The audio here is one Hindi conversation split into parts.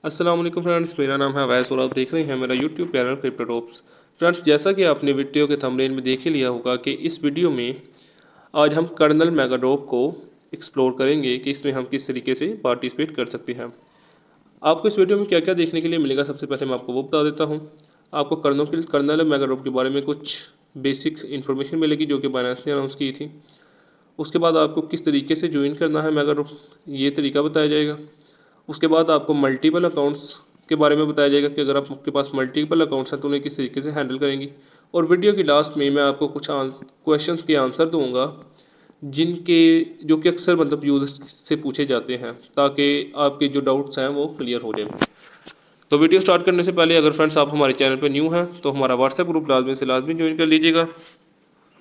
अस्सलाम वालेकुम फ्रेंड्स, मेरा नाम है अवैस और आप देख रहे हैं मेरा YouTube channel crypto tops. Friends, जैसा कि आपने वीडियो के थंबनेल में देख ही लिया होगा कि इस वीडियो में आज हम कर्नल मेगाड्रॉप को एक्सप्लोर करेंगे कि इसमें हम किस तरीके से पार्टिसिपेट कर सकते हैं। आपको इस वीडियो में क्या क्या देखने के लिए मिलेगा, सबसे पहले मैं आपको वो बता देता हूँ। आपको कर्नल मेगाड्रॉप के बारे में कुछ बेसिक इन्फॉर्मेशन मिलेगी जो कि बाइनेंस ने अनाउंस की थी। उसके बाद आपको किस तरीके से ज्वाइन करना है मेगाड्रॉप, ये तरीका बताया जाएगा। उसके बाद आपको मल्टीपल अकाउंट्स के बारे में बताया जाएगा कि अगर आपके पास मल्टीपल अकाउंट्स हैं तो उन्हें किस तरीके से हैंडल करेंगी। और वीडियो की लास्ट में मैं आपको कुछ क्वेश्चंस के आंसर दूंगा जिनके जो कि अक्सर मतलब यूजर्स से पूछे जाते हैं, ताकि आपके जो डाउट्स हैं वो क्लियर हो जाए। तो वीडियो स्टार्ट करने से पहले अगर फ्रेंड्स आप हमारे चैनल पर न्यू हैं तो हमारा व्हाट्सएप ग्रुप लाजमी से लाजमी ज्वाइन कर लीजिएगा।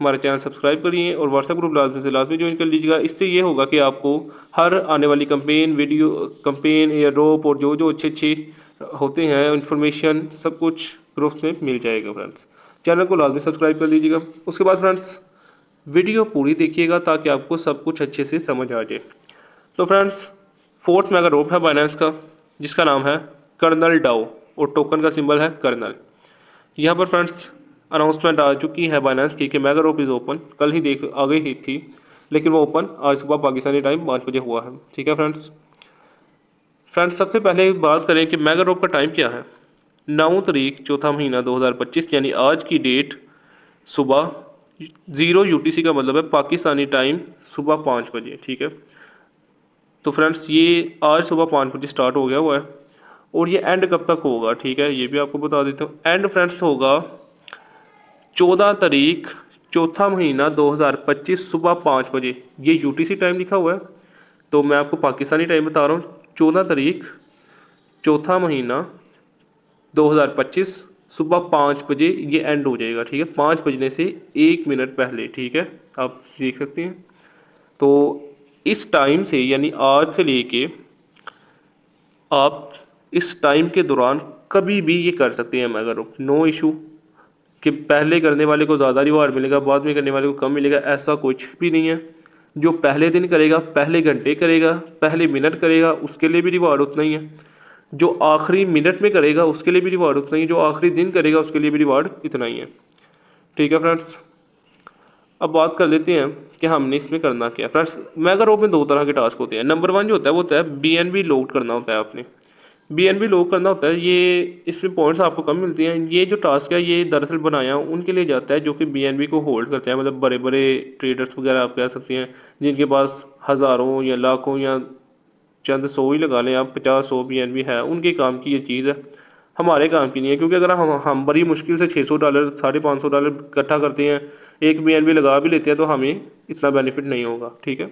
हमारा चैनल सब्सक्राइब करिए और व्हाट्सएप ग्रुप लाजमी से लाजमी ज्वाइन कर लीजिएगा। इससे ये होगा कि आपको हर आने वाली कंपेन एयर ड्रॉप और जो जो अच्छे अच्छे होते हैं इन्फॉर्मेशन सब कुछ ग्रुप में मिल जाएगा। फ्रेंड्स, चैनल को लाजमी सब्सक्राइब कर लीजिएगा। उसके बाद फ्रेंड्स, वीडियो पूरी देखिएगा ताकि आपको सब कुछ अच्छे से समझ आ जाए। तो फ्रेंड्स, फोर्थ मेगा ड्रॉप है बाइनेंस का, जिसका नाम है कर्नल डाओ और टोकन का सिंबल है कर्नल। यहाँ पर फ्रेंड्स अनाउंसमेंट आ चुकी है बाइनेंस की कि मेगा रोप इज़ ओपन। कल ही देख आ गई ही थी, लेकिन वो ओपन आज सुबह पाकिस्तानी टाइम 5 बजे हुआ है। ठीक है फ्रेंड्स, सबसे पहले बात करें कि मेगा रोप का टाइम क्या है। 9 तारीख चौथा महीना 2025 यानी आज की डेट सुबह 0 UTC का मतलब है पाकिस्तानी टाइम सुबह 5 बजे। ठीक है, तो फ्रेंड्स ये आज सुबह 5 बजे स्टार्ट हो गया हुआ है और ये एंड कब तक होगा, ठीक है, ये भी आपको बता देता हूँ। एंड फ्रेंड्स होगा 14 तारीख चौथा महीना 2025 सुबह 5 बजे। ये यूटीसी टाइम लिखा हुआ है, तो मैं आपको पाकिस्तानी टाइम बता रहा हूँ। 14 तारीख चौथा महीना 2025 सुबह 5 बजे ये एंड हो जाएगा। ठीक है, 5 बजने से 1 मिनट पहले। ठीक है, आप देख सकते हैं। तो इस टाइम से यानी आज से लेके आप इस टाइम के दौरान कभी भी ये कर सकते हैं मगर नो इशू कि पहले करने वाले को ज़्यादा रिवार्ड मिलेगा, बाद में करने वाले को कम मिलेगा, ऐसा कुछ भी नहीं है। जो पहले दिन करेगा, पहले घंटे करेगा, पहले मिनट करेगा, उसके लिए भी रिवार्ड उतना ही है। जो आखिरी मिनट में करेगा उसके लिए भी रिवार्ड उतना ही, जो आखिरी दिन करेगा उसके लिए भी रिवार्ड इतना ही है। ठीक है फ्रेंड्स, अब बात कर लेते हैं कि हमने इसमें करना क्या है। फ्रेंड्स, मेगा रोप में 2 तरह के टास्क होते हैं। नंबर 1 जो होता है वो होता है BNB लोड करना होता है आपने। BNB लोड करना होता है, ये इसमें पॉइंट्स आपको कम मिलती हैं। ये जो टास्क है ये दरअसल बनाया उनके लिए जाता है जो कि BNB को होल्ड करते हैं, मतलब बड़े बड़े ट्रेडर्स वगैरह आप कह सकते हैं, जिनके पास हज़ारों या लाखों या चंद सौ ही लगा लें आप, 50-100 BNB है, उनके काम की ये चीज़ है। हमारे काम की नहीं है, क्योंकि अगर हम बड़ी मुश्किल से $600 $550 इकट्ठा करते हैं, एक BNB लगा भी लेते हैं, तो हमें इतना बेनिफिट नहीं होगा। ठीक है,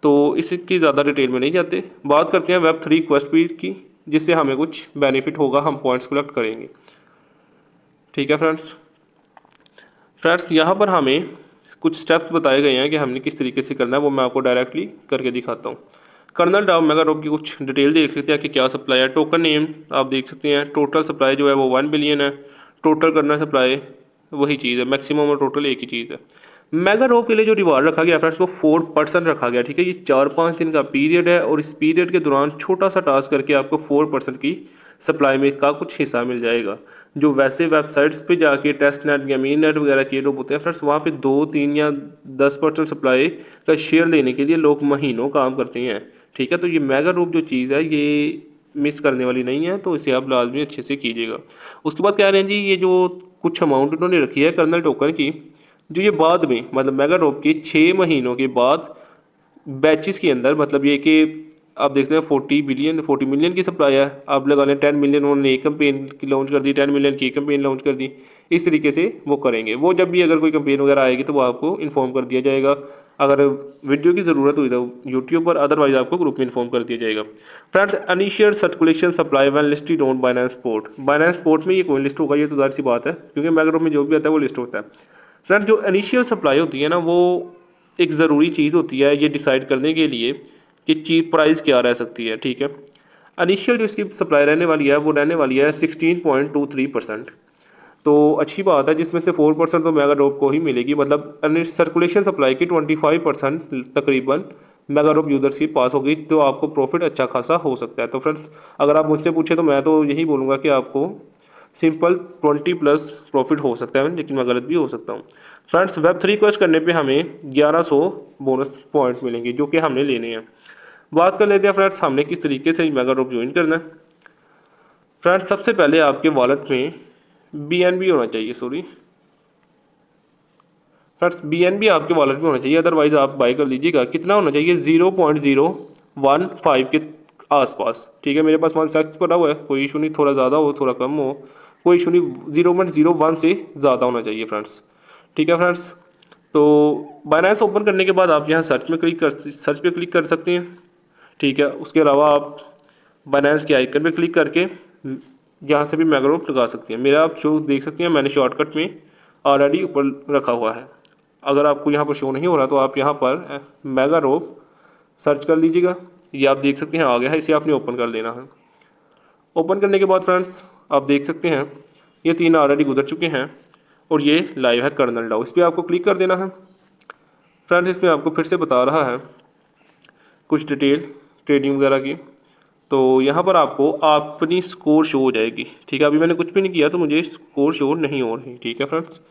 तो इसकी ज़्यादा डिटेल में नहीं जाते, बात करते हैं Web3 क्वेस्ट पीड की, जिससे हमें कुछ बेनिफिट होगा, हम पॉइंट्स कलेक्ट करेंगे। ठीक है फ्रेंड्स, यहाँ पर हमें कुछ स्टेप्स बताए गए हैं कि हमने किस तरीके से करना है, वो मैं आपको डायरेक्टली करके दिखाता हूँ। कर्नल डाउ मेगा ड्रॉप की कुछ डिटेल देख लेते हैं कि क्या सप्लाई है। टोकन नेम आप देख सकते हैं। टोटल सप्लाई जो है वो 1 बिलियन है। टोटल करना सप्लाई वही चीज़ है, मैक्सिमम और टोटल एक ही चीज़ है। मेगा ड्रॉप के लिए जो रिवार्ड रखा गया फ्रेंड्स वो 4% रखा गया। ठीक है, ये 4-5 दिन का पीरियड है और इस पीरियड के दौरान छोटा सा टास्क करके आपको 4% की सप्लाई में का कुछ हिस्सा मिल जाएगा। जो वैसे वेबसाइट्स पे जाके टेस्ट नेट या मेन नेट वगैरह के लोग होते हैं फ्रेंड्स, वहाँ पे 2-3 या 10% सप्लाई का शेयर लेने के लिए लोग महीनों काम करते हैं। ठीक है, तो ये मेगा ड्रॉप जो चीज़ है ये मिस करने वाली नहीं है, तो इसे आप लाजमी अच्छे से कीजिएगा। उसके बाद कह रहे हैं जी, ये जो कुछ अमाउंट उन्होंने रखी है कर्नल टोकन की, जो ये बाद में मतलब मेगा ड्रॉप के 6 महीनों के बाद बैचेस के अंदर, मतलब ये कि आप देखते हैं 40 मिलियन की सप्लाई है, आप लगा लें 10 मिलियन उन्होंने एक कंपेन की लॉन्च कर दी, 10 मिलियन की एक कंपेन लॉन्च कर दी। इस तरीके से वो करेंगे। वो जब भी अगर कोई कंपेन वगैरह आएगी तो वो आपको इन्फॉर्म कर दिया जाएगा। अगर वीडियो की ज़रूरत हुई तो यूट्यूब पर, अदरवाइज आपको ग्रुप में इन्फॉर्म कर दिया जाएगा। Friends, initial circulation supply when listed on Binance spot. Binance spot में ये कोई लिस्ट होगा, ये तो जाहिर सी बात है, क्योंकि मैग्रोप में जो भी आता है वो लिस्ट होता है। फ्रेंड्स, जो इनिशियल सप्लाई होती है ना, वो एक ज़रूरी चीज़ होती है ये डिसाइड करने के लिए कि चीप प्राइस क्या रह सकती है। ठीक है, इनिशियल जो इसकी सप्लाई रहने वाली है वो रहने वाली है 16.23%। तो अच्छी बात है, जिसमें से 4% तो मेगा ड्रॉप को ही मिलेगी, मतलब सर्कुलेशन सप्लाई की 25% तकरीबन मेगा ड्रॉप यूजर्स की पास होगी, तो आपको प्रॉफिट अच्छा खासा हो सकता है। तो फ्रेंड्स अगर आप मुझसे पूछे तो मैं तो यही बोलूँगा कि आपको सिंपल 20+ प्रॉफिट हो सकता है, लेकिन मैं गलत भी हो सकता हूँ। फ्रेंड्स Web3 रिक्वेस्ट करने पे हमें 1100 बोनस पॉइंट मिलेंगे, जो कि हमने लेने हैं। बात कर लेते हैं फ्रेंड्स हमने किस तरीके से मेगा ड्रॉप ज्वाइन करना है। फ्रेंड्स सबसे पहले आपके वॉलेट में BNB होना चाहिए, सॉरी फ्रेंड्स BNB आपके वॉलेट में होना चाहिए, अदरवाइज आप बाई कर लीजिएगा। कितना होना चाहिए? 0.015 के आसपास, ठीक है। मेरे पास 1 पड़ा हुआ है, कोई इशू नहीं, थोड़ा ज़्यादा हो थोड़ा कम हो कोई इशू नहीं, 0.01 से ज़्यादा होना चाहिए फ्रेंड्स, ठीक है फ्रेंड्स। तो बाइनेंस ओपन करने के बाद आप यहाँ सर्च पे क्लिक कर सकते हैं, ठीक है। उसके अलावा आप बाइनेंस के आइकन पे क्लिक करके यहाँ से भी मेगा ड्रॉप लगा सकते हैं। मेरा आप शो देख सकते हैं, मैंने शॉर्टकट में ऑलरेडी ऊपर रखा हुआ है। अगर आपको यहाँ पर शो नहीं हो रहा तो आप यहाँ पर मेगा ड्रॉप सर्च कर लीजिएगा, ये आप देख सकते हैं आ गया है, इसे आपने ओपन कर लेना है। ओपन करने के बाद फ्रेंड्स आप देख सकते हैं ये 3 ऑलरेडी गुजर चुके हैं और ये लाइव है कर्नल डाउ, इस पर आपको क्लिक कर देना है। फ्रेंड्स इसमें आपको फिर से बता रहा है कुछ डिटेल ट्रेडिंग वगैरह की, तो यहाँ पर आपको अपनी स्कोर शो हो जाएगी, ठीक है। अभी मैंने कुछ भी नहीं किया तो मुझे स्कोर शो नहीं हो रही, ठीक है फ्रेंड्स।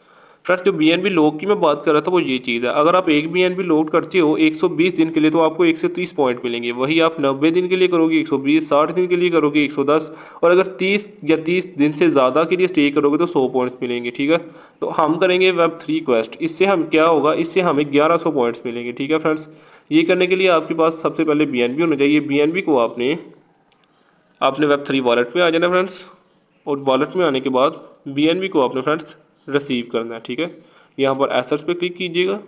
जो BNB लॉक की मैं बात कर रहा था वो ये चीज़ है, अगर आप एक BNB लोड करते हो 120 दिन के लिए तो आपको 130 पॉइंट मिलेंगे, वही आप 90 दिन के लिए करोगे 120, 60 दिन के लिए करोगे 110, और अगर 30 दिन से ज़्यादा के लिए स्टे करोगे तो 100 पॉइंट्स मिलेंगे, ठीक है। तो हम करेंगे Web3 क्वेस्ट, इससे हम क्या होगा, इससे हमें 1100 पॉइंट्स मिलेंगे, ठीक है फ्रेंड्स। ये करने के लिए आपके पास सबसे पहले BNB होना चाहिए। BNB को आपने Web3 वॉलेट में आ जाना फ्रेंड्स, और वॉलेट में आने के बाद BNB को आपने फ्रेंड्स रिसीव करना है, ठीक है। यहाँ पर एसेट्स पे क्लिक कीजिएगा,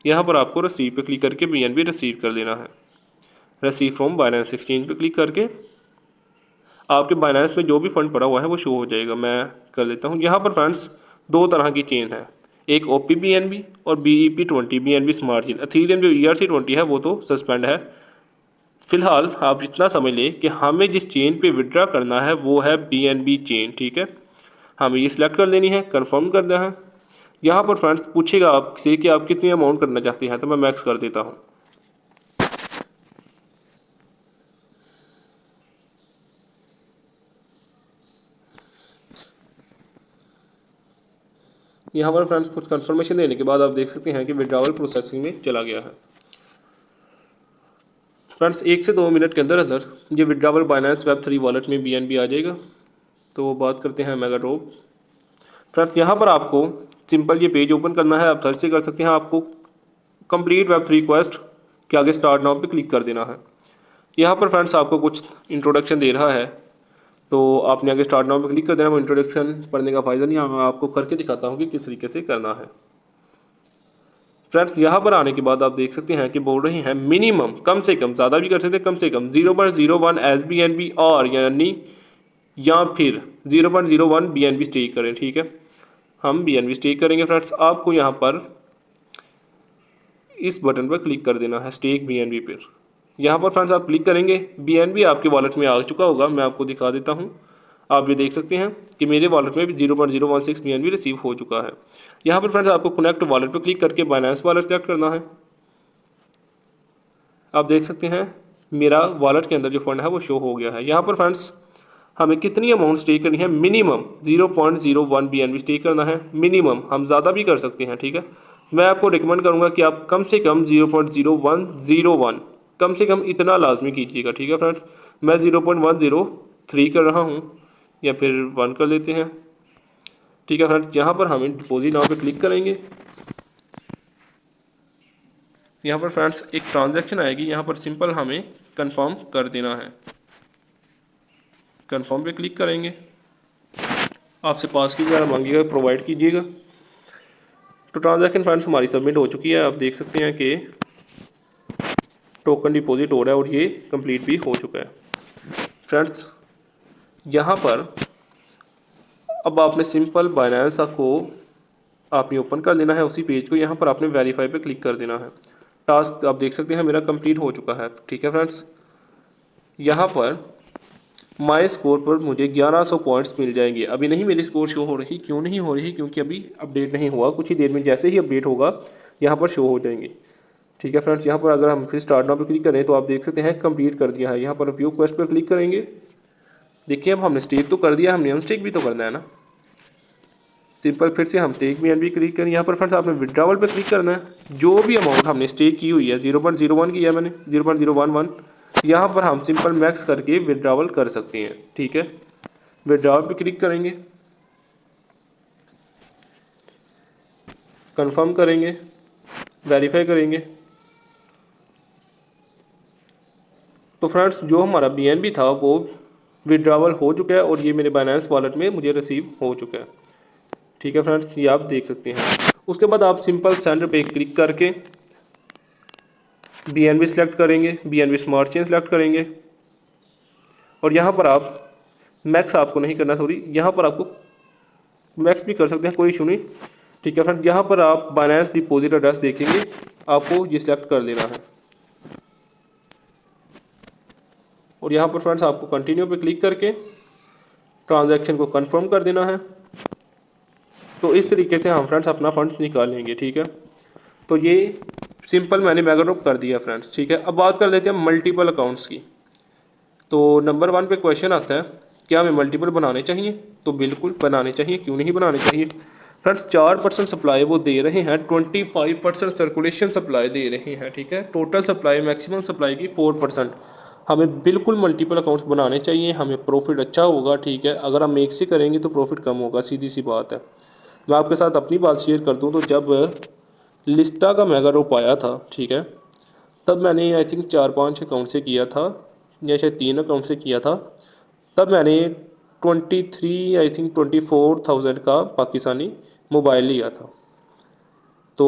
यहाँ पर आपको रिसीव पे क्लिक करके BNB रिसीव कर लेना है। रिसीव फ्रॉम बाइनेंस एक्सचेंज पे क्लिक करके आपके बाइनेंस में जो भी फंड पड़ा हुआ है वो शो हो जाएगा। मैं कर लेता हूँ। यहाँ पर फ्रेंड्स 2 तरह की चेन है, एक OP BNB और BEP20 BNB smart chain. Ethereum जो ERC20 है वो तो सस्पेंड है फिलहाल। आप इतना समझ लें कि हमें जिस चेन पे विड्रा करना है वो है BNB चेन, ठीक है। हमें ये सिलेक्ट कर लेनी है, कंफर्म कर देना है। यहाँ पर फ्रेंड्स पूछेगा आपसे कि आप कितनी अमाउंट करना चाहते हैं, तो मैं मैक्स कर देता हूँ। यहाँ पर फ्रेंड्स कुछ कंफर्मेशन देने के बाद आप देख सकते हैं कि विड्रॉवल प्रोसेसिंग में चला गया है। फ्रेंड्स 1 से 2 मिनट के अंदर अंदर ये विड्रॉवल बाइनेंस Web3 वॉलेट में BNB आ जाएगा। तो बात करते हैं मेगा ड्रॉप। फ्रेंड्स यहाँ पर आपको सिंपल ये पेज ओपन करना है, आप सर्च से कर सकते हैं। आपको कंप्लीट Web3 क्वेस्ट के आगे स्टार्ट नाउ पे क्लिक कर देना है। यहाँ पर फ्रेंड्स आपको कुछ इंट्रोडक्शन दे रहा है, तो आपने आगे स्टार्ट नाउ पे क्लिक कर देना। वो इंट्रोडक्शन पढ़ने का फ़ायदा नहीं है, मैं आपको करके दिखाता हूँ कि किस तरीके से करना है। फ्रेंड्स यहाँ पर आने के बाद आप देख सकते हैं कि बोल रहे हैं मिनिमम, कम से कम, ज़्यादा भी कर सकते हैं, कम से कम 0.01 SBNB और यानी या फिर 0.01 BNB स्टेक करें, ठीक है। हम BNB स्टेक करेंगे फ्रेंड्स। आपको यहाँ पर इस बटन पर क्लिक कर देना है स्टेक BNB पर। यहाँ पर फ्रेंड्स आप क्लिक करेंगे, BNB आपके वॉलेट में आ चुका होगा। मैं आपको दिखा देता हूँ, आप ये देख सकते हैं कि मेरे वॉलेट में भी 0.016 BNB रिसीव हो चुका है। यहाँ पर फ्रेंड्स आपको कनेक्ट वॉलेट पर क्लिक करके बाइनेंस वॉलेट सेलेक्ट करना है। आप देख सकते हैं मेरा वॉलेट के अंदर जो फंड है वो शो हो गया है। यहाँ पर फ्रेंड्स हमें कितनी अमाउंट स्टे करनी है, मिनिमम 0.01 BNB स्टे करना है मिनिमम, हम ज़्यादा भी कर सकते हैं, ठीक है। मैं आपको रिकमेंड करूँगा कि आप कम से कम 0.0101 कम से कम इतना लाजमी कीजिएगा, ठीक है फ्रेंड्स। मैं 0.103 कर रहा हूँ, या फिर 1 कर लेते हैं, ठीक है फ्रेंड्स। यहाँ पर हम डिपॉजिट नाउ पे क्लिक करेंगे। यहाँ पर फ्रेंड्स एक ट्रांजैक्शन आएगी, यहाँ पर सिंपल हमें कंफर्म कर देना है। कंफर्म पे क्लिक करेंगे, आपसे पास की वगैरह मांगिएगा, प्रोवाइड कीजिएगा। तो ट्रांजैक्शन फ्रेंड्स हमारी सबमिट हो चुकी है। आप देख सकते हैं कि टोकन डिपॉजिट हो रहा है और ये कंप्लीट भी हो चुका है। फ्रेंड्स यहाँ पर अब आपने सिंपल बाइनेंस को आपने ओपन कर लेना है उसी पेज को। यहाँ पर आपने वेरीफाई पे क्लिक कर देना है। टास्क आप देख सकते हैं मेरा कंप्लीट हो चुका है, ठीक है फ्रेंड्स। यहाँ पर माई स्कोर पर मुझे 1100 पॉइंट्स मिल जाएंगे। अभी नहीं मेरी स्कोर शो हो रही, क्यों नहीं हो रही? क्योंकि अभी अपडेट नहीं हुआ, कुछ ही देर में जैसे ही अपडेट होगा यहाँ पर शो हो जाएंगे। ठीक है फ्रेंड्स, यहाँ पर अगर हम फिर स्टार्ट नाउ पर क्लिक करें तो आप देख सकते हैं कंप्लीट कर दिया है। यहाँ पर व्यू क्वेस्ट पर क्लिक करेंगे। देखिए अब हमने स्टेक तो कर दिया, हमने अनस्टेक भी तो करना है ना। सिंपल फिर से हम स्टेक में भी क्लिक करें। यहाँ पर फ्रेंड्स आपने विड्रावल पे क्लिक करना है। जो भी अमाउंट हमने स्टेक की हुई है 0.01 किया है मैंने, 0.011, यहाँ पर हम सिंपल मैक्स करके विड्रावल कर सकते हैं। ठीक है, विड्रावल पे क्लिक करेंगे, कंफर्म करेंगे, वेरीफाई करेंगे। तो फ्रेंड्स जो हमारा BNB था वो विड्रावल हो चुका है और ये मेरे बाइनेंस वॉलेट में मुझे रिसीव हो चुका है। ठीक है फ्रेंड्स, ये आप देख सकते हैं। उसके बाद आप सिंपल सेंड पे क्लिक करके BNB सेलेक्ट करेंगे, BNB स्मार्ट चेन सेलेक्ट करेंगे और यहाँ पर आप मैक्स आपको नहीं करना, सॉरी, यहाँ पर आपको मैक्स भी कर सकते हैं, कोई इशू नहीं। ठीक है फ्रेंड्स, यहाँ पर आप बाइनेंस डिपॉजिट एड्रेस देखेंगे, आपको ये सिलेक्ट कर लेना है और यहाँ पर फ्रेंड्स आपको कंटिन्यू पे क्लिक करके ट्रांजैक्शन को कंफर्म कर देना है। तो इस तरीके से हम फ्रेंड्स अपना फंड्स निकाल लेंगे। ठीक है, तो ये सिंपल मैंने मैगड्रॉप कर दिया फ्रेंड्स। ठीक है, अब बात कर लेते हैं मल्टीपल अकाउंट्स की। तो नंबर 1 पे क्वेश्चन आता है, क्या हमें मल्टीपल बनाने चाहिए? तो बिल्कुल बनाने चाहिए, क्यों नहीं बनाने चाहिए फ्रेंड्स। 4% सप्लाई वो दे रहे हैं, 25% सर्कुलेशन सप्लाई दे रहे हैं। ठीक है, टोटल सप्लाई मैक्सिमम सप्लाई की 4%। हमें बिल्कुल मल्टीपल अकाउंट्स बनाने चाहिए, हमें प्रॉफिट अच्छा होगा। ठीक है, अगर हम एक से करेंगे तो प्रॉफिट कम होगा, सीधी सी बात है। मैं आपके साथ अपनी बात शेयर कर दूं तो जब लिस्टा का मैगड्रॉप आया था, ठीक है, तब मैंने आई थिंक 4-5 अकाउंट से किया था या शायद 3 अकाउंट से किया था। तब मैंने 23 आई थिंक 24,000 का पाकिस्तानी मोबाइल लिया था। तो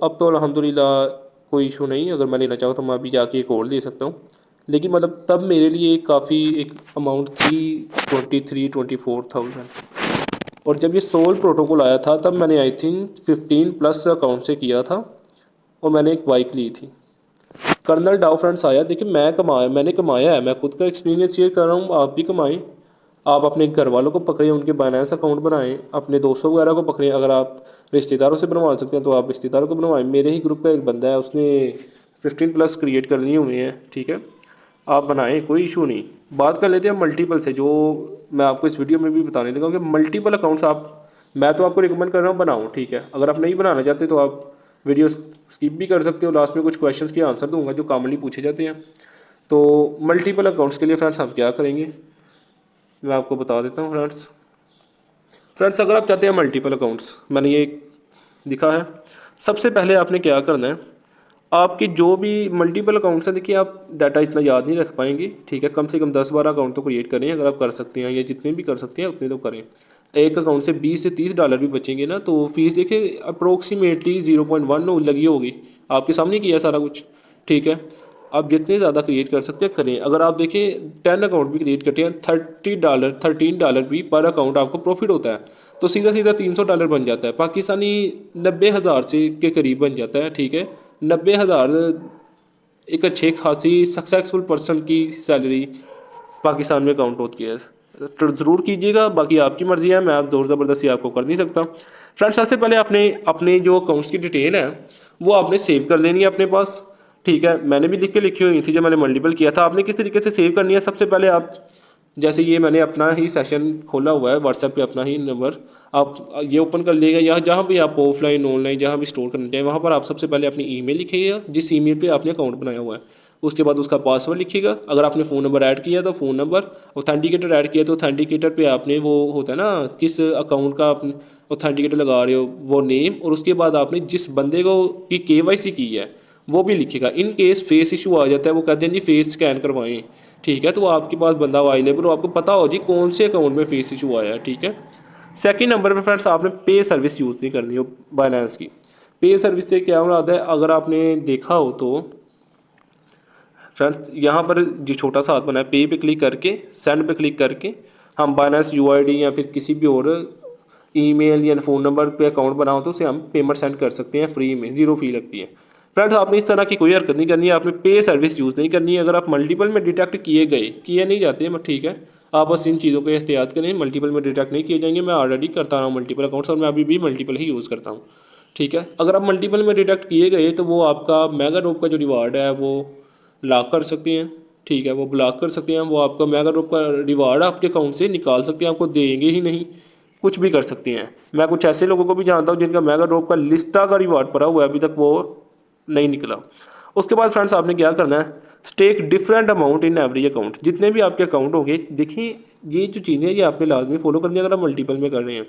अब तो अल्हम्दुलिल्लाह कोई इशू नहीं, अगर मैं लेना चाहूँ तो मैं अभी जाके एक और ले सकता हूँ। लेकिन मतलब तब मेरे लिए काफ़ी एक अमाउंट थी 23-24,000। और जब ये सोल प्रोटोकॉल आया था तब मैंने आई थिंक 15+ अकाउंट से किया था और मैंने एक बाइक ली थी। कर्नल डाउ फ्रेंड्स आया, देखिए मैंने कमाया है, मैं खुद का एक्सपीरियंस शेयर कर रहा हूँ, आप भी कमाएं। आप अपने घर वालों को पकड़ें, उनके बाइनेंस अकाउंट बनाएं, अपने दोस्तों वगैरह को पकड़ें। अगर आप रिश्तेदारों से बनवा सकते हैं तो आप रिश्तेदारों को बनवाएं। मेरे ही ग्रुप का एक बंदा है, उसने 15+ क्रिएट कर लिए हुए हैं। ठीक है, आप बनाएं, कोई इशू नहीं। बात कर लेते हैं मल्टीपल से, जो मैं आपको इस वीडियो में भी बताने लगा कि मल्टीपल अकाउंट्स मैं तो आपको रिकमेंड कर रहा हूँ बनाऊँ। ठीक है, अगर आप नहीं बनाना चाहते तो आप वीडियो स्किप भी कर सकते हो, लास्ट में कुछ क्वेश्चंस के आंसर दूंगा जो कॉमनली पूछे जाते हैं। तो मल्टीपल अकाउंट्स के लिए फ्रेंड्स हम क्या करेंगे मैं आपको बता देता हूँ फ्रेंड्स अगर आप चाहते हैं मल्टीपल अकाउंट्स, मैंने ये लिखा है। सबसे पहले आपने क्या करना है, आपकी जो भी मल्टीपल अकाउंट्स हैं, देखिए आप डाटा इतना याद नहीं रख पाएंगे। ठीक है, कम से कम 10-12 अकाउंट तो क्रिएट करें, अगर आप कर सकते हैं, या जितने भी कर सकते हैं उतने तो करें। एक अकाउंट से 20 से 30 डॉलर भी बचेंगे ना, तो फीस देखिए अप्रोक्सीमेटली 0.1 लगी होगी। आपके सामने किया सारा कुछ। ठीक है, आप जितने ज़्यादा क्रिएट कर सकते हैं करें। अगर आप देखिए 10 अकाउंट भी क्रिएट करते हैं, $13 भी पर अकाउंट आपको प्रॉफिट होता है, तो सीधा सीधा $300 बन जाता है पाकिस्तानी, 90,000 से के करीब बन जाता है। ठीक है, 90,000 एक अच्छे खासी सक्सेसफुल पर्सन की सैलरी पाकिस्तान में काउंट होती है। तो ज़रूर कीजिएगा, बाकी आपकी मर्ज़ी है, मैं आप ज़ोर ज़बरदस्ती आपको कर नहीं सकता। फ्रेंड्स सबसे पहले आपने अपने जो अकाउंट्स की डिटेल है वो आपने सेव कर लेनी है अपने पास। ठीक है, मैंने भी लिखी हुई थी जब मैंने मल्टीपल किया था। आपने किस तरीके से सेव करनी है, सबसे पहले आप जैसे ये मैंने अपना ही सेशन खोला हुआ है व्हाट्सएप पे, अपना ही नंबर आप ये ओपन कर लीजिएगा, या जहाँ भी आप ऑफलाइन ऑनलाइन जहाँ भी स्टोर करना चाहें वहाँ पर आप सबसे पहले अपनी ईमेल लिखिएगा जिस ईमेल पे आपने अकाउंट बनाया हुआ है। उसके बाद उसका पासवर्ड लिखिएगा। अगर आपने फ़ोन नंबर ऐड किया तो फ़ोन नंबर, ऑथेंटिकेटर ऐड किया तो ऑथेंटिकेटर पे आपने वो होता है ना किस अकाउंट का आप ऑथेंटिकेटर लगा रहे हो वो नेम, और उसके बाद आपने जिस बंदे को की KYC की है वो भी लिखिएगा। इन केस फेस इशू आ जाता है, वो कहते हैं जी फेस स्कैन करवाएं। ठीक है, तो आपके पास बंदा अवेलेबल हो, आपको पता हो जी कौन से अकाउंट में फेस इशू आया है। ठीक है, सेकंड नंबर पे फ्रेंड्स आपने पे सर्विस यूज़ नहीं करनी हो बाइनेंस की। पे सर्विस से क्या होता है, अगर आपने देखा हो तो फ्रेंड्स यहाँ पर जो छोटा सा हाथ बना है, पे क्लिक करके सेंड पे क्लिक करके हम बाइनेंस UID या फिर किसी भी और ईमेल या फ़ोन नंबर पे अकाउंट बनाओ तो उसे हम पेमेंट सेंड कर सकते हैं फ्री में, ज़ीरो फी लगती है। फ्रेंड्स आपने इस तरह की कोई हरकत नहीं करनी है, आपने पे सर्विस यूज़ नहीं करनी है। अगर आप मल्टीपल में डिटेक्ट किए नहीं जाते हैं ठीक है, आप बस इन चीज़ों को एहतियात करें, मल्टीपल में डिटेक्ट नहीं किए जाएंगे। मैं ऑलरेडी करता रहा हूँ मल्टीपल अकाउंट्स और मैं अभी भी मल्टीपल ही यूज़ करता हूँ ठीक है। अगर आप मल्टीपल में डिटेक्ट किए गए तो वो आपका मेगा ड्रॉप का जो रिवार्ड है वो लॉक कर सकते हैं ठीक है, वो ब्लॉक कर सकते हैं। वो आपका मेगा ड्रॉप का रिवार्ड आपके अकाउंट से निकाल सकते हैं, आपको देंगे ही नहीं, कुछ भी कर सकते हैं। मैं कुछ ऐसे लोगों को भी जानता हूँ जिनका मेगा ड्रॉप का लिस्टा का रिवार्ड पड़ा हुआ है, अभी तक वो नहीं निकला। उसके बाद फ्रेंड्स आपने क्या करना है, stake different amount in every account. जितने भी आपके अकाउंट होंगे, देखिए ये जो चीज़ें ये आपने लाजमी फॉलो करनी है अगर आप मल्टीपल में कर रहे हैं,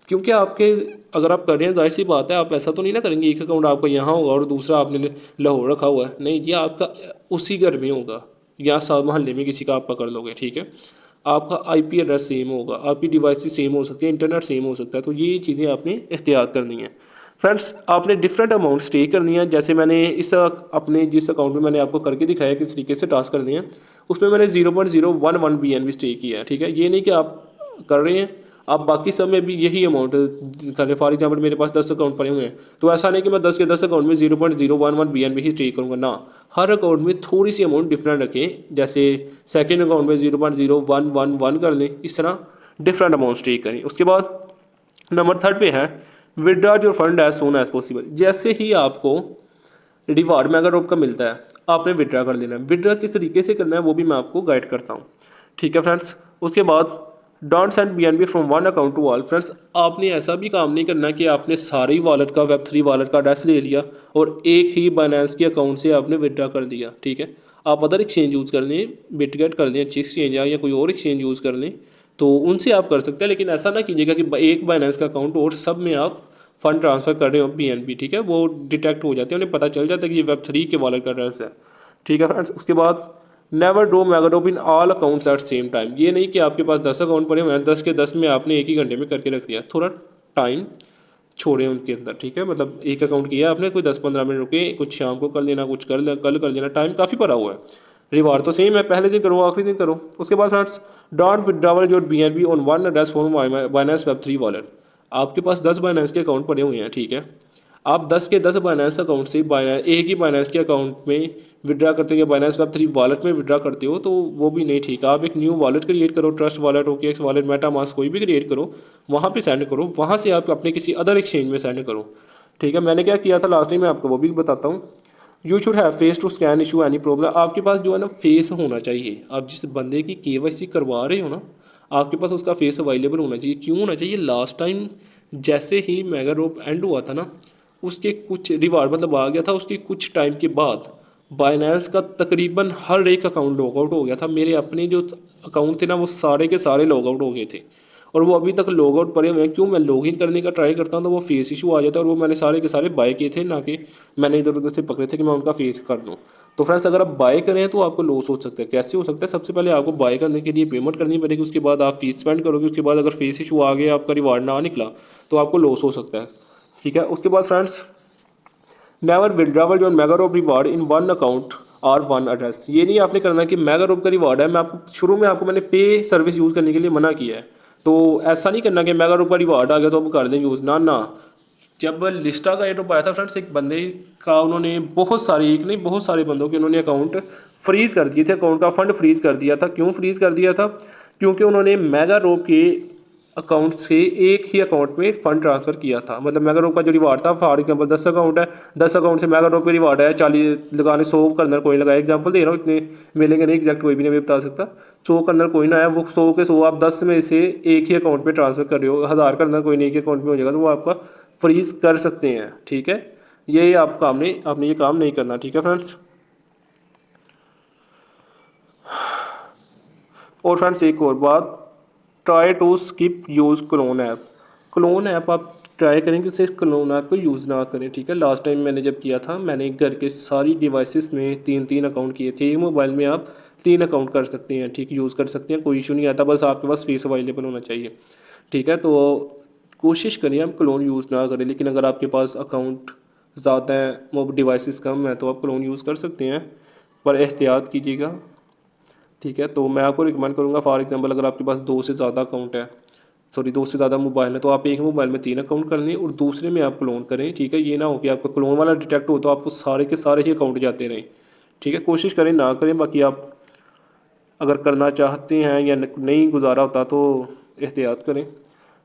क्योंकि आपके अगर आप कर रहे हैं जाहिर सी बात है, आप ऐसा तो नहीं ना करेंगे एक अकाउंट आपका यहाँ होगा और दूसरा आपने लाहौर रखा हुआ है, नहीं, ये आपका उसी घर में होगा या साथ मोहल्ले में किसी का आप पकड़ लोगे ठीक है। आपका आईपी एड्रेस सेम होगा, आपकी डिवाइस सेम हो सकती है, इंटरनेट सेम हो सकता है, तो ये चीज़ें आपने एहतियात करनी है। फ्रेंड्स आपने डिफरेंट अमाउंट स्टे करनी है। जैसे मैंने इस अपने जिस अकाउंट में मैंने आपको करके दिखाया किस तरीके से टास्क करनी है, उसमें मैंने 0.011 BNB स्टे किया है ठीक है। ये नहीं कि आप कर रहे हैं आप बाकी सब में भी यही अमाउंट करें। फॉर एग्जांपल मेरे पास 10 अकाउंट पड़े हुए हैं, तो ऐसा नहीं कि मैं 10 के 10 अकाउंट में 0.011 BNB ही स्टे करूँगा ना, हर अकाउंट में थोड़ी सी अमाउंट डिफरेंट रखें। जैसे सेकेंड अकाउंट में 0.0111 कर लें, इस तरह डिफरेंट अमाउंट स्टे करें। उसके बाद नंबर 3 पे है withdraw your fund as soon as possible. जैसे ही आपको रिवार्ड मेगा ड्रॉप का मिलता है आपने विड्रा कर लेना है। विड्रा किस तरीके से करना है वो भी मैं आपको गाइड करता हूँ ठीक है फ्रेंड्स। उसके बाद don't send BNB from one account to all. Friends आपने ऐसा भी काम नहीं करना कि आपने सारी वॉलेट का Web3 वॉलेट का एड्रेस ले लिया और एक ही बाइनेंस के अकाउंट से आपने विड्रा कर दिया ठीक है। आप अदर एक्सचेंज यूज़ कर लें, बिटगेट कर लें, अच्छी एक्सचेंज या कोई और एक्सचेंज यूज़ कर लें, तो उनसे आप कर सकते हैं। लेकिन ऐसा ना कीजिएगा कि एक बाइनेंस का अकाउंट और सब में आप फंड ट्रांसफ़र कर रहे हो BNB ठीक है, वो डिटेक्ट हो जाते हैं, उन्हें पता चल जाता है कि ये Web3 के वॉलेट का एड्रेस है ठीक है फ्रेंड्स। उसके बाद never do mega drop in all accounts at same time. ये नहीं कि आपके पास 10 अकाउंट पड़े हुए हैं, 10 के 10 में आपने एक ही घंटे में करके रख दिया, थोड़ा टाइम छोड़ें उनके अंदर ठीक है। मतलब एक अकाउंट किया आपने, कोई 10-15 मिनट रुके, कुछ शाम को कर लेना, कुछ कल कर लेना, टाइम काफ़ी पड़ा हुआ है। रिवार्ड तो सेम है, पहले दिन करो आखिरी दिन करो। उसके बाद friends don't withdrawal your BNB on one address for Binance Web3 wallet. आपके पास 10 बाइनेंस के अकाउंट पड़े हुए हैं ठीक है, आप 10 के 10 बाइनेंस अकाउंट से एक ही बाइनेंस के अकाउंट में विड्रा करते हो या बाइनेंस Web3 वॉलेट में विड्रा करते हो, तो वो भी नहीं ठीक। आप एक न्यू वॉलेट क्रिएट करो, trust wallet, OKX wallet, MetaMask कोई भी क्रिएट करो, वहाँ पे सेंड करो, वहाँ से आप अपने किसी अदर एक्सचेंज में सेंड करो ठीक है। मैंने क्या किया था लास्ट टाइम, मैं आपको वो भी बताता हूँ। You should have face to scan issue any problem. आपके पास जो है ना फेस होना चाहिए, आप जिस बंदे की KYC करवा रहे हो ना, आपके पास उसका फेस अवेलेबल होना चाहिए। क्यों होना चाहिए, लास्ट टाइम जैसे ही मेगा ड्रॉप एंड हुआ था ना, उसके कुछ रिवार्ड मतलब आ गया था, उसके कुछ टाइम के बाद बाइनेंस का तकरीबन हर एक अकाउंट लॉग आउट हो गया था। मेरे अपने जो अकाउंट थे ना वो सारे के सारे लॉग आउट हो गए थे और वो अभी तक लॉग आउट पड़े हुए हैं। क्यों, मैं लॉगिन करने का ट्राई करता हूँ तो वो फेस इशू आ जाता है, और वो मैंने सारे के सारे बाय किए थे, ना कि मैंने इधर उधर से पकड़े थे कि मैं उनका फेस कर दूँ। तो फ्रेंड्स अगर आप बाय करें तो आपको लॉस हो सकता है। कैसे हो सकता है, सबसे पहले आपको बाय करने के लिए पेमेंट करनी पड़ेगी, उसके बाद आप फीस स्पेंड करोगे, उसके बाद अगर फेस इशू आ गया, आपका रिवार्ड ना निकला, तो आपको लॉस हो सकता है ठीक है। उसके बाद friends never withdrawal your mega drop reward in one account और वन एड्रेस। ये नहीं आपने करना कि मेगा ड्रॉप का रिवार्ड है, मैं आपको शुरू में आपको मैंने पे सर्विस यूज़ करने के लिए मना किया है, तो ऐसा नहीं करना कि मेगा ड्रॉप का रिवार्ड आ गया तो अब कर दें यूज़, ना ना। जब लिस्टा का एयरड्रॉप आया था फ्रेंड्स, एक बंदे का उन्होंने बहुत सारे, एक नहीं बहुत सारे बंदों के उन्होंने अकाउंट फ्रीज़ कर दिए थे, अकाउंट का फंड फ्रीज़ कर दिया था। क्यों फ्रीज़ कर दिया था, क्योंकि उन्होंने मेगा ड्रॉप के अकाउंट से एक ही अकाउंट में फ़ंड ट्रांसफ़र किया था। मतलब मेगा ड्रॉप का जो रिवार्ड था, फॉर एग्जाम्पल 10 अकाउंट है, 10 अकाउंट से मेगा ड्रॉप का रिवार्ड है 40 लगाने, 100 का अंदर कोई लगाया, एग्जाम्पल दे रहा हूँ, इतने मिलेंगे नहीं, एग्जैक्ट कोई भी नहीं बता सकता। 100 का अंदर कोई ना है, वो 100 के 100 आप 10 में से एक ही अकाउंट में ट्रांसफ़र कर रहे हो, 1000 का अंदर कोई नहीं एक अकाउंट में हो जाएगा, तो वो आपका फ्रीज़ कर सकते हैं ठीक है। ये आपने ये काम नहीं करना ठीक है फ्रेंड्स। और फ्रेंड्स एक और बात, try to skip use clone app. Clone app आप ट्राई करें कि सिर्फ क्लोन ऐप को यूज़ ना करें ठीक है। लास्ट टाइम मैंने जब किया था, मैंने घर के सारी डिवाइसेस में 3-3 अकाउंट किए थे। एक मोबाइल में आप 3 अकाउंट कर सकते हैं ठीक, यूज़ कर सकते हैं, कोई इशू नहीं आता, बस आपके पास फेस अवेलेबल होना चाहिए ठीक है। तो कोशिश करिए आप क्लोन यूज़ ना करें, लेकिन अगर आपके पास अकाउंट ज़्यादा हैं, डिवाइसेस कम है, तो आप क्लोन यूज़ कर सकते हैं, पर एहतियात कीजिएगा ठीक है। तो मैं आपको रिकमेंड करूँगा, फॉर एग्जांपल अगर आपके पास 2 से ज़्यादा अकाउंट है सॉरी 2 से ज़्यादा मोबाइल है तो आप एक मोबाइल में 3 अकाउंट कर लें और दूसरे में आप क्लोन करें, ठीक है। ये ना हो कि आपका क्लोन वाला डिटेक्ट हो तो आपको सारे के सारे ही अकाउंट जाते रहें, ठीक है। कोशिश करें ना करें, बाकी आप अगर करना चाहते हैं या नहीं गुजारा होता तो एहतियात करें।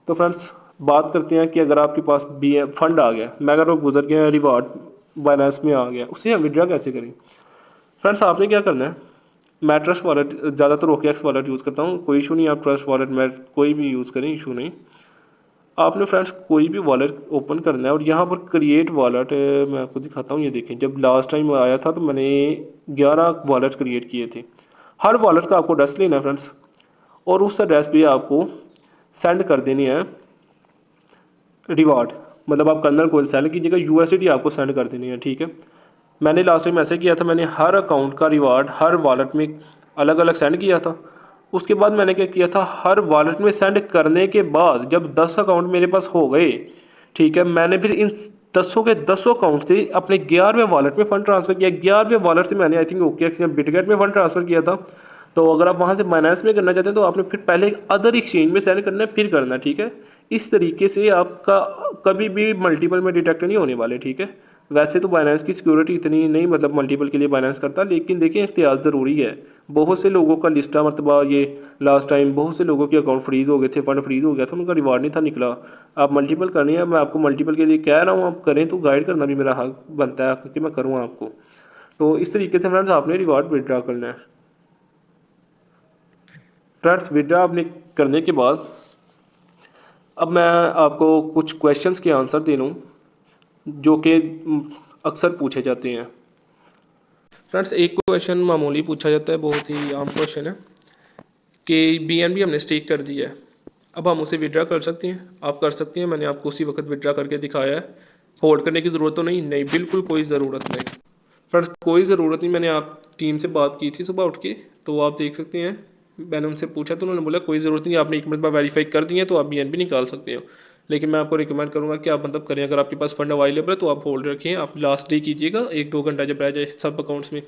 तो फ्रेंड्स बात करते हैं कि अगर आपके पास बी फंड आ गया, मैगाड्रॉप गुजर गया, रिवार्ड बाइनेंस में आ गया, उसे हम विड्रा कैसे करें। फ्रेंड्स आपने क्या करना है, मैं ट्रस्ट वॉलेट ज़्यादातर OKX वॉलेट यूज़ करता हूँ, कोई इशू नहीं, आप ट्रस्ट वॉलेट में कोई भी यूज़ करें, इशू नहीं। आपने फ्रेंड्स कोई भी वॉलेट ओपन करना है और यहाँ पर क्रिएट वॉलेट मैं आपको दिखाता हूँ। ये देखें, जब लास्ट टाइम आया था तो मैंने 11 वॉलेट क्रिएट किए थे। हर वॉलेट का आपको एड्रेस लेना है फ्रेंड्स, और उस एड्रेस पे आपको सेंड कर देनी है रिवार्ड, मतलब आप कर्नल को सेंड कीजिएगा, USDT आपको सेंड कर देनी है, ठीक है। मैंने लास्ट टाइम ऐसे किया था, मैंने हर अकाउंट का रिवार्ड हर वॉलेट में अलग अलग सेंड किया था। उसके बाद मैंने क्या किया था, हर वॉलेट में सेंड करने के बाद जब 10 अकाउंट मेरे पास हो गए, ठीक है, मैंने फिर इन 10 के 10 अकाउंट से अपने 11वें वॉलेट में फ़ंड ट्रांसफ़र किया। 11वें वॉलेट से मैंने आई थिंक OKX या बिटगेट में फ़ंड ट्रांसफ़र किया था। तो अगर आप वहाँ से बाइनेंस में करना चाहते हैं तो आपने फिर पहले अदर एक्सचेंज में सेंड करना है, फिर करना है, ठीक है। इस तरीके से आपका कभी भी मल्टीपल में डिटेक्ट नहीं होने वाले, ठीक है। वैसे तो बाइनेंस की सिक्योरिटी इतनी नहीं, मतलब मल्टीपल के लिए बाइनेंस करता, लेकिन देखिए एहतियात ज़रूरी है। बहुत से लोगों का लिस्टा मरतबा ये लास्ट टाइम बहुत से लोगों के अकाउंट फ्रीज़ हो गए थे, फंड फ्रीज़ हो गया था, उनका रिवार्ड नहीं था निकला। आप मल्टीपल करनी है, मैं आपको मल्टीपल के लिए कह रहा हूँ, आप करें तो गाइड करना भी मेरा हक बनता है क्योंकि मैं करूँ आपको। तो इस तरीके से फ्रेंड्स आपने रिवार्ड विड्रा करना है। फ्रेंड्स विड्रा आपने करने के बाद अब मैं आपको कुछ क्वेश्चंस के आंसर दे लूँ जो कि अक्सर पूछे जाते हैं। फ्रेंड्स एक क्वेश्चन मामूली पूछा जाता है, बहुत ही आम क्वेश्चन है कि BNB हमने स्टेक कर दिया है, अब हम उसे विड्रा कर सकते हैं। आप कर सकते हैं, मैंने आपको उसी वक्त विड्रा करके दिखाया है। होल्ड करने की ज़रूरत तो नहीं, नहीं बिल्कुल कोई ज़रूरत नहीं फ्रेंड्स, कोई ज़रूरत नहीं। मैंने आप टीम से बात की थी सुबह उठ के, तो आप देख सकते हैं, मैंने उनसे पूछा तो उन्होंने बोला कोई ज़रूरत नहीं, आपने एक मिनट में वेरीफाई कर दिए तो आप BNB निकाल सकते हो। लेकिन मैं आपको रिकमेंड करूँगा कि आप मतलब करें, अगर आपके पास फंड अवेलेबल है तो आप होल्ड रखें, आप लास्ट डे कीजिएगा, 1-2 घंटा जब रह जाए सब अकाउंट्स में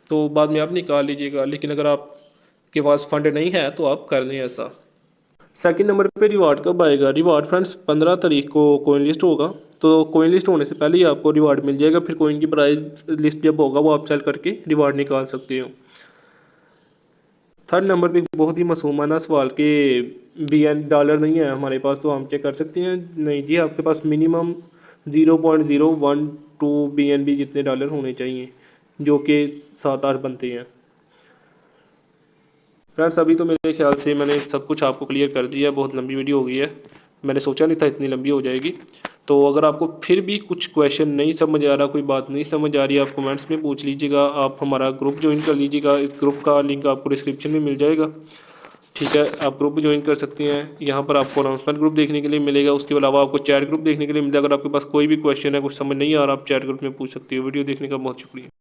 तो बाद में आप निकाल लीजिएगा। लेकिन अगर आपके पास फंड नहीं है तो आप कर लें ऐसा। सेकंड नंबर पे रिवार्ड कब आएगा। रिवार्ड फ्रेंड्स 15 तारीख को कोइन लिस्ट होगा, तो कोइन लिस्ट होने से पहले ही आपको रिवार्ड मिल जाएगा। फिर कोइन की प्राइस लिस्ट जब होगा वो आप सेल करके रिवार्ड निकाल सकते हो। थर्ड नंबर पे बहुत ही मासूमाना सवाल कि BN डॉलर नहीं है हमारे पास तो हम क्या कर सकते हैं। नहीं जी, आपके पास मिनिमम 0.012 BNB जितने डॉलर होने चाहिए, जो कि 7-8 बनते हैं। फ्रेंड्स अभी तो मेरे ख्याल से मैंने सब कुछ आपको क्लियर कर दिया, बहुत लंबी वीडियो हो गई है, मैंने सोचा नहीं था इतनी लंबी हो जाएगी। तो अगर आपको फिर भी कुछ क्वेश्चन नहीं समझ आ रहा, कोई बात नहीं समझ आ रही है, आप कमेंट्स में पूछ लीजिएगा। आप हमारा ग्रुप ज्वाइन कर लीजिएगा, इस ग्रुप का लिंक आपको डिस्क्रिप्शन में मिल जाएगा, ठीक है। आप ग्रुप ज्वाइन कर सकते हैं, यहाँ पर आपको अनाउंसमेंट ग्रुप देखने के लिए मिलेगा, उसके अलावा आपको चैट ग्रुप देखने के लिए मिलेगा। अगर आपके पास कोई भी क्वेश्चन है, कुछ समझ नहीं आ रहा, आप चैट ग्रुप में पूछ सकते हो। वीडियो देखने का बहुत शुक्रिया।